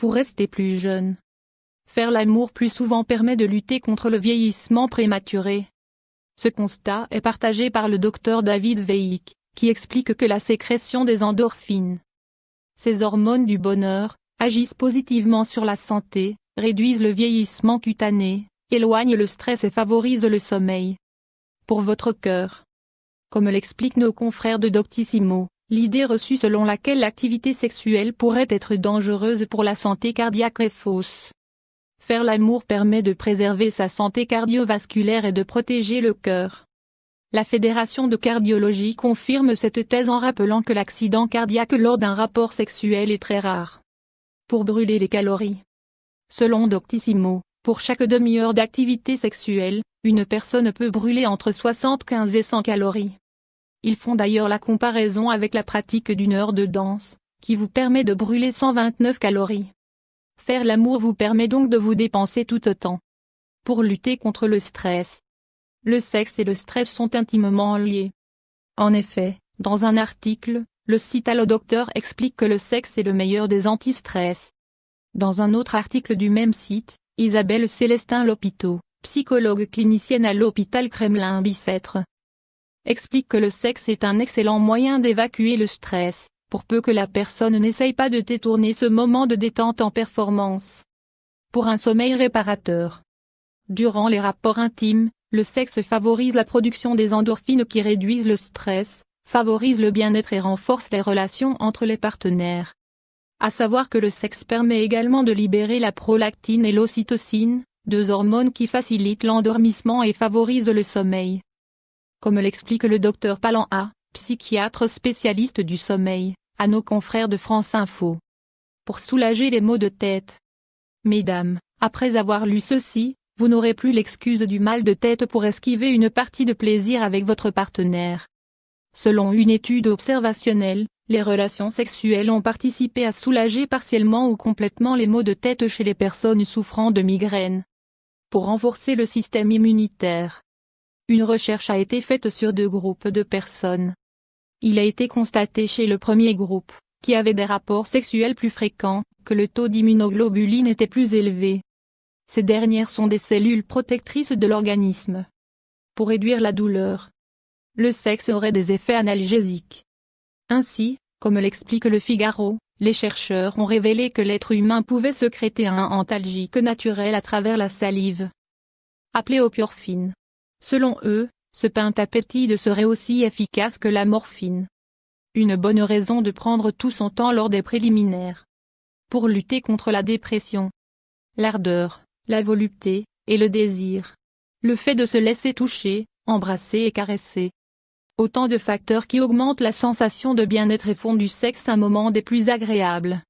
pour rester plus jeune. Faire l'amour plus souvent permet de lutter contre le vieillissement prématuré. Ce constat est partagé par le docteur David Weick, qui explique que la sécrétion des endorphines, ces hormones du bonheur, agissent positivement sur la santé, réduisent le vieillissement cutané, éloignent le stress et favorisent le sommeil. Pour votre cœur. Comme l'expliquent nos confrères de Doctissimo, l'idée reçue selon laquelle l'activité sexuelle pourrait être dangereuse pour la santé cardiaque est fausse. Faire l'amour permet de préserver sa santé cardiovasculaire et de protéger le cœur. La Fédération de cardiologie confirme cette thèse en rappelant que l'accident cardiaque lors d'un rapport sexuel est très rare. Pour brûler les calories. Selon Doctissimo, pour chaque demi-heure d'activité sexuelle, une personne peut brûler entre 75 et 100 calories. Ils font d'ailleurs la comparaison avec la pratique d'une heure de danse, qui vous permet de brûler 129 calories. Faire l'amour vous permet donc de vous dépenser tout autant. Pour lutter contre le stress. Le sexe et le stress sont intimement liés. En effet, dans un article, le site Allo Docteur explique que le sexe est le meilleur des anti-stress. Dans un autre article du même site, Isabelle Célestin-Lopiteau, psychologue clinicienne à l'hôpital Kremlin-Bicêtre, explique que le sexe est un excellent moyen d'évacuer le stress, pour peu que la personne n'essaye pas de détourner ce moment de détente en performance. Pour un sommeil réparateur. Durant les rapports intimes, le sexe favorise la production des endorphines qui réduisent le stress, favorisent le bien-être et renforcent les relations entre les partenaires. À savoir que le sexe permet également de libérer la prolactine et l'ocytocine, deux hormones qui facilitent l'endormissement et favorisent le sommeil. Comme l'explique le docteur Palan A, psychiatre spécialiste du sommeil, à nos confrères de France Info. Pour soulager les maux de tête. Mesdames, après avoir lu ceci, vous n'aurez plus l'excuse du mal de tête pour esquiver une partie de plaisir avec votre partenaire. Selon une étude observationnelle, les relations sexuelles ont participé à soulager partiellement ou complètement les maux de tête chez les personnes souffrant de migraines. Pour renforcer le système immunitaire. Une recherche a été faite sur 2 groupes de personnes. Il a été constaté chez le premier groupe, qui avait des rapports sexuels plus fréquents, que le taux d'immunoglobuline était plus élevé. Ces dernières sont des cellules protectrices de l'organisme. Pour réduire la douleur, le sexe aurait des effets analgésiques. Ainsi, comme l'explique le Figaro, les chercheurs ont révélé que l'être humain pouvait sécréter un antalgique naturel à travers la salive. Appelé opiorphine. Selon eux, ce pentapeptide serait aussi efficace que la morphine. Une bonne raison de prendre tout son temps lors des préliminaires. Pour lutter contre la dépression. L'ardeur, la volupté, et le désir. Le fait de se laisser toucher, embrasser et caresser. Autant de facteurs qui augmentent la sensation de bien-être et font du sexe un moment des plus agréables.